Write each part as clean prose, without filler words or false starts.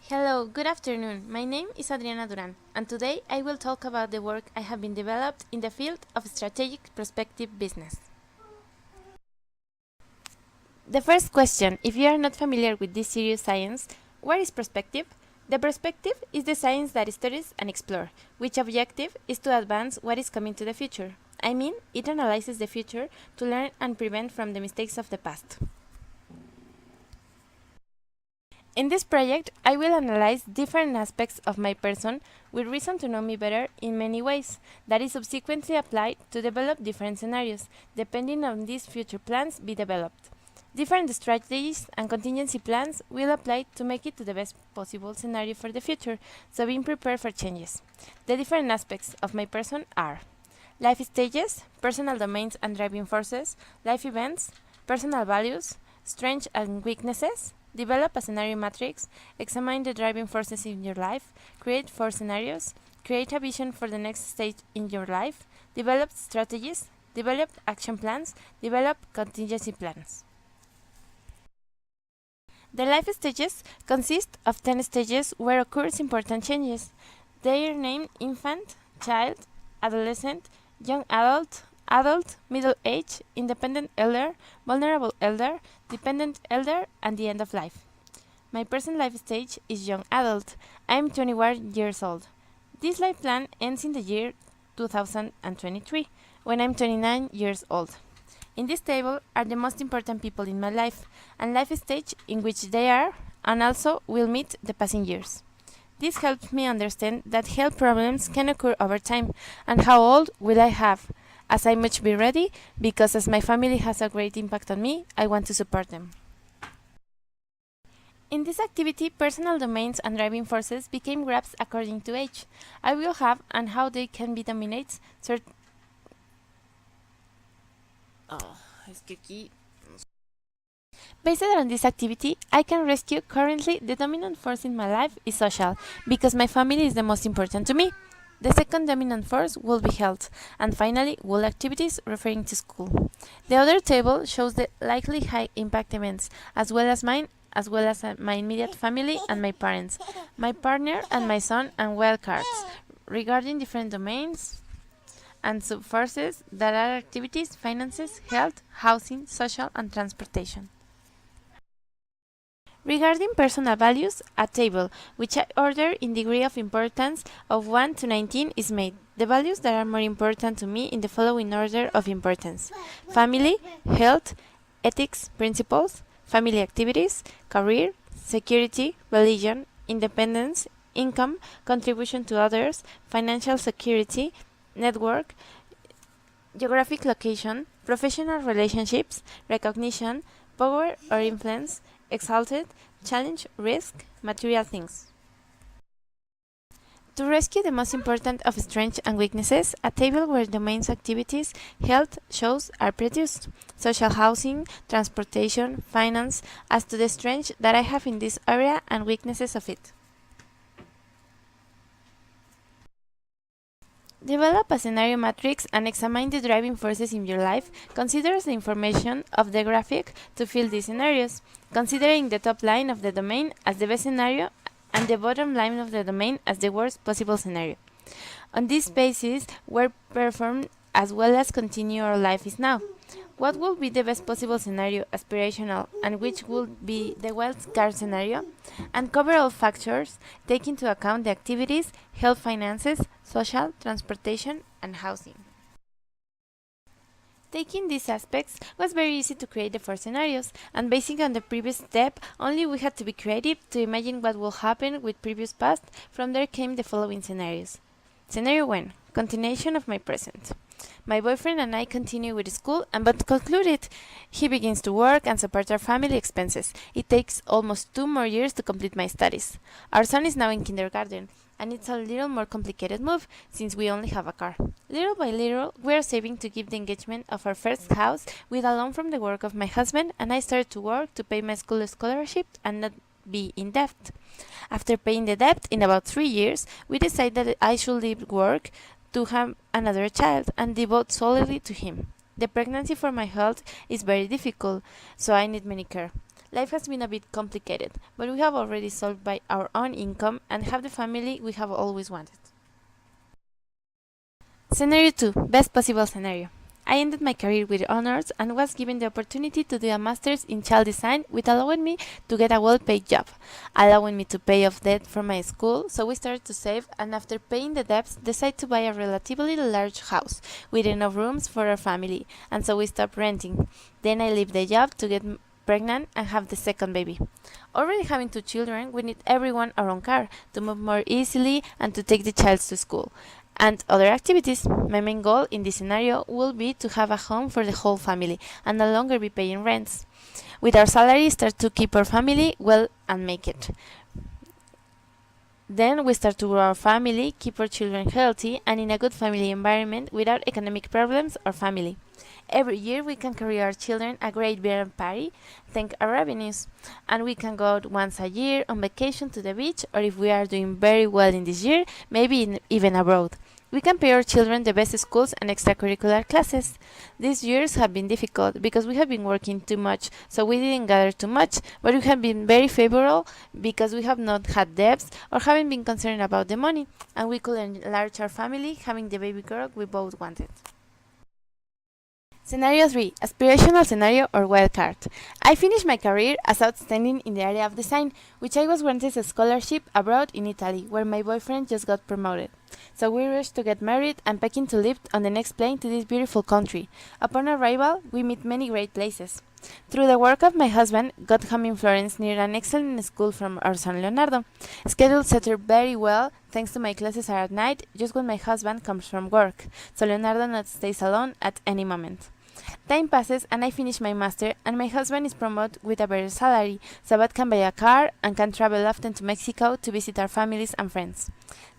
Hello, good afternoon. My name is Adriana Durán, and today I will talk about the work I have been developed in the field of strategic prospective business. The first question, if you are not familiar with this serious science, what is prospective? The perspective is the science that studies and explores, which objective is to advance what is coming to the future. I mean, it analyzes the future to learn and prevent from the mistakes of the past. In this project, I will analyze different aspects of my person with reason to know me better in many ways, that is subsequently applied to develop different scenarios, depending on these future plans be developed. Different strategies and contingency plans will apply to make it to the best possible scenario for the future, so being prepared for changes. The different aspects of my person are life stages, personal domains and driving forces, life events, personal values, strengths and weaknesses, develop a scenario matrix, examine the driving forces in your life, create 4 scenarios, create a vision for the next stage in your life, develop strategies, develop action plans, develop contingency plans. The life stages consist of 10 stages where occurs important changes. They are named infant, child, adolescent, young adult, adult, middle age, independent elder, vulnerable elder, dependent elder, and the end of life. My present life stage is young adult. I am 21 years old. This life plan ends in the year 2023, when I'm 29 years old. In this table are the most important people in my life, and life stage in which they are, and also will meet the passing years. This helps me understand that health problems can occur over time, and how old will I have, as I must be ready, because as my family has a great impact on me, I want to support them. In this activity, personal domains and driving forces became graphs according to age. I will have and how they can be dominates certain. Based on this activity, I can rescue currently the dominant force in my life is social, because my family is the most important to me. The second dominant force will be health, and finally, will activities referring to school. The other table shows the likely high impact events, as well as mine, as well as my immediate family and my parents, my partner and my son, and wildcards, regarding different domains and subforces that are activities, finances, health, housing, social, and transportation. Regarding personal values, a table, which I order in degree of importance of 1 to 19 is made. The values that are more important to me in the following order of importance: family, health, ethics, principles, family activities, career, security, religion, independence, income, contribution to others, financial security, network, geographic location, professional relationships, recognition, power or influence, exalted, challenge, risk, material things. To rescue the most important of strengths and weaknesses, a table where domains, activities, health shows are produced, social housing, transportation, finance, as to the strengths that I have in this area and weaknesses of it. Develop a scenario matrix and examine the driving forces in your life. Consider the information of the graphic to fill these scenarios, considering the top line of the domain as the best scenario and the bottom line of the domain as the worst possible scenario. On this basis, work performed as well as continue our life is now. What will be the best possible scenario, aspirational, and which will be the wild card scenario? And cover all factors, take into account the activities, health, finances, social, transportation, and housing. Taking these aspects was very easy to create the 4 scenarios, and basing on the previous step, only we had to be creative to imagine what will happen with previous past. From there came the following scenarios. Scenario 1. Continuation of my present. My boyfriend and I continue with school but conclude it. He begins to work and support our family expenses. It takes almost 2 more years to complete my studies. Our son is now in kindergarten, and it's a little more complicated move since we only have a car. Little by little, we are saving to give the engagement of our first house with a loan from the work of my husband, and I started to work to pay my school scholarship and not be in debt. After paying the debt in about 3 years, we decided that I should leave work to have another child and devote solely to him. The pregnancy for my health is very difficult, so I need many care. Life has been a bit complicated, but we have already solved by our own income and have the family we have always wanted. Scenario 2. Best possible scenario. I ended my career with honors and was given the opportunity to do a master's in child design, which allowed me to get a well-paid job, allowing me to pay off debt from my school. So we started to save, and after paying the debts, decided to buy a relatively large house with enough rooms for our family, and so we stopped renting. Then I left the job to get pregnant and have the second baby. Already having 2 children, we need everyone our own car to move more easily and to take the child to school and other activities. My main goal in this scenario will be to have a home for the whole family and no longer be paying rents. With our salary, start to keep our family well and make it. Then we start to grow our family, keep our children healthy and in a good family environment without economic problems or family. Every year we can carry our children a great beer party, thank our revenues, and we can go out once a year on vacation to the beach, or if we are doing very well in this year, maybe even abroad. We can pay our children the best schools and extracurricular classes. These years have been difficult because we have been working too much, so we didn't gather too much, but we have been very favorable because we have not had debts or haven't been concerned about the money, and we could enlarge our family having the baby girl we both wanted. Scenario 3. Aspirational scenario or wild card. I finished my career as outstanding in the area of design, which I was granted a scholarship abroad in Italy, where my boyfriend just got promoted. So we rushed to get married and packing to leave on the next plane to this beautiful country. Upon arrival, we meet many great places. Through the work of my husband, got home in Florence near an excellent school from our son Leonardo. Schedule set her very well, thanks to my classes are at night, just when my husband comes from work, so Leonardo not stays alone at any moment. Time passes and I finish my master and my husband is promoted with a better salary, so I can buy a car and can travel often to Mexico to visit our families and friends.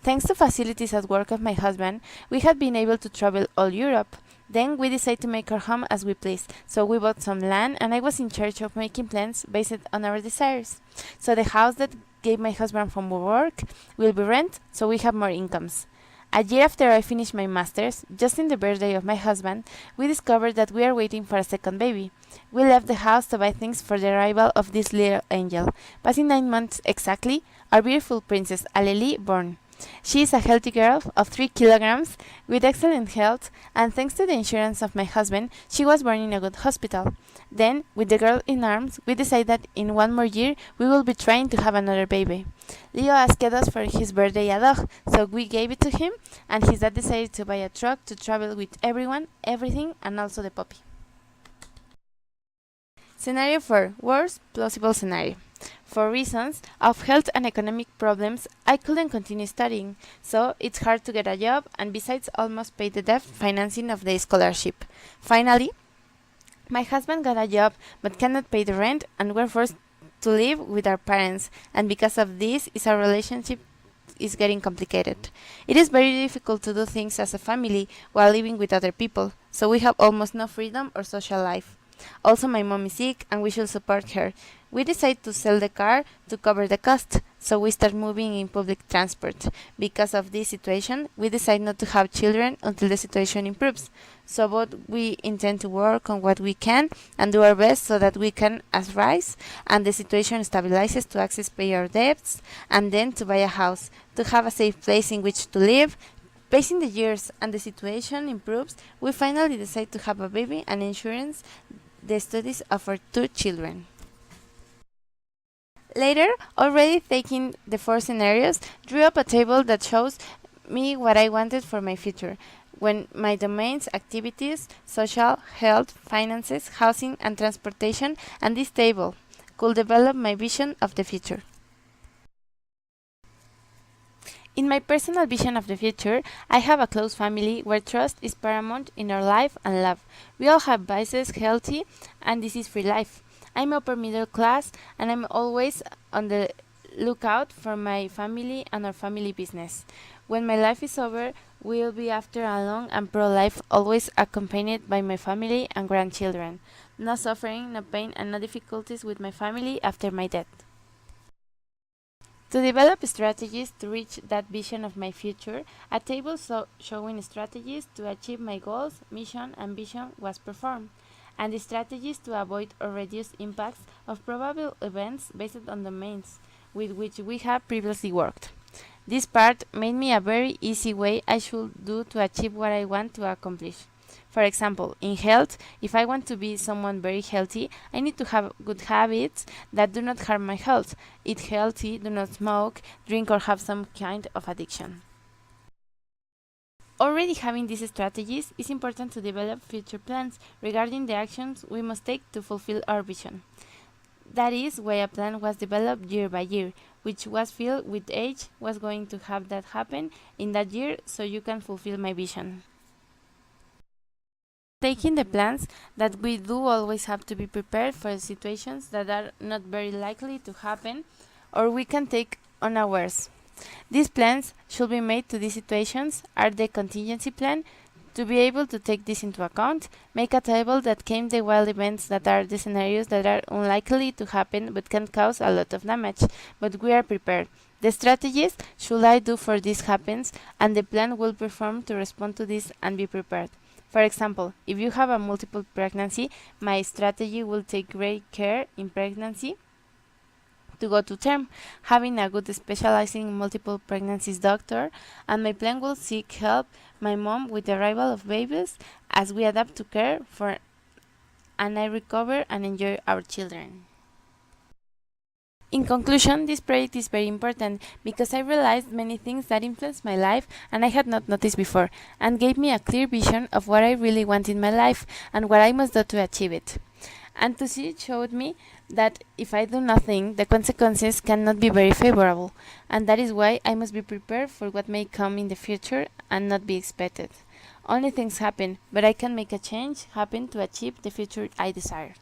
Thanks to facilities at work of my husband, we had been able to travel all Europe. Then we decided to make our home as we please, so we bought some land and I was in charge of making plans based on our desires. So the house that gave my husband from work will be rent, so we have more incomes. A year after I finished my master's, just in the birthday of my husband, we discovered that we are waiting for a second baby. We left the house to buy things for the arrival of this little angel. Passing 9 months exactly, our beautiful princess Aleli born. She is a healthy girl of 3 kilograms with excellent health, and thanks to the insurance of my husband, she was born in a good hospital. Then, with the girl in arms, we decided that in 1 more year we will be trying to have another baby. Leo asked us for his birthday a dog, so we gave it to him, and his dad decided to buy a truck to travel with everyone, everything, and also the puppy. Scenario 4. Worst plausible scenario. For reasons of health and economic problems, I couldn't continue studying, so it's hard to get a job and besides almost pay the debt financing of the scholarship. Finally, my husband got a job but cannot pay the rent and we're forced to live with our parents, and because of this our relationship is getting complicated. It is very difficult to do things as a family while living with other people, so we have almost no freedom or social life. Also, my mom is sick and we should support her. We decide to sell the car to cover the cost, so we start moving in public transport. Because of this situation, we decide not to have children until the situation improves. So both we intend to work on what we can and do our best so that we can rise and the situation stabilizes to access pay our debts and then to buy a house, to have a safe place in which to live. Based on the years and the situation improves, we finally decide to have a baby and insurance the studies of our 2 children. Later, already taking the 4 scenarios, drew up a table that shows me what I wanted for my future, when my domains, activities, social, health, finances, housing and transportation, and this table could develop my vision of the future. In my personal vision of the future, I have a close family where trust is paramount in our life and love. We all have vices, healthy and disease-free life. I'm upper middle class and I'm always on the lookout for my family and our family business. When my life is over, we'll be after a long and pro-life, always accompanied by my family and grandchildren. No suffering, no pain and no difficulties with my family after my death. To develop strategies to reach that vision of my future, a table showing strategies to achieve my goals, mission, and vision was performed. and the strategies to avoid or reduce impacts of probable events based on domains with which we have previously worked. This part made me a very easy way I should do to achieve what I want to accomplish. For example, in health, if I want to be someone very healthy, I need to have good habits that do not harm my health. Eat healthy, do not smoke, drink or have some kind of addiction. Already having these strategies, it's important to develop future plans regarding the actions we must take to fulfill our vision. That is why a plan was developed year by year, which was filled with age was going to have that happen in that year so you can fulfill my vision. Taking the plans that we do always have to be prepared for situations that are not very likely to happen or we can take unawares. These plans should be made to these situations are the contingency plan. To be able to take this into account, make a table that came the wild events that are the scenarios that are unlikely to happen but can cause a lot of damage, but we are prepared. The strategies should I do for this happens and the plan will perform to respond to this and be prepared. For example, if you have a multiple pregnancy, my strategy will take great care in pregnancy to go to term, having a good specializing in multiple pregnancies doctor, and my plan will seek help my mom with the arrival of babies as we adapt to care for and I recover and enjoy our children. In conclusion, this project is very important because I realized many things that influenced my life and I had not noticed before, and gave me a clear vision of what I really want in my life and what I must do to achieve it. And to see it showed me that if I do nothing, the consequences cannot be very favorable, and that is why I must be prepared for what may come in the future and not be expected. Only things happen, but I can make a change happen to achieve the future I desire.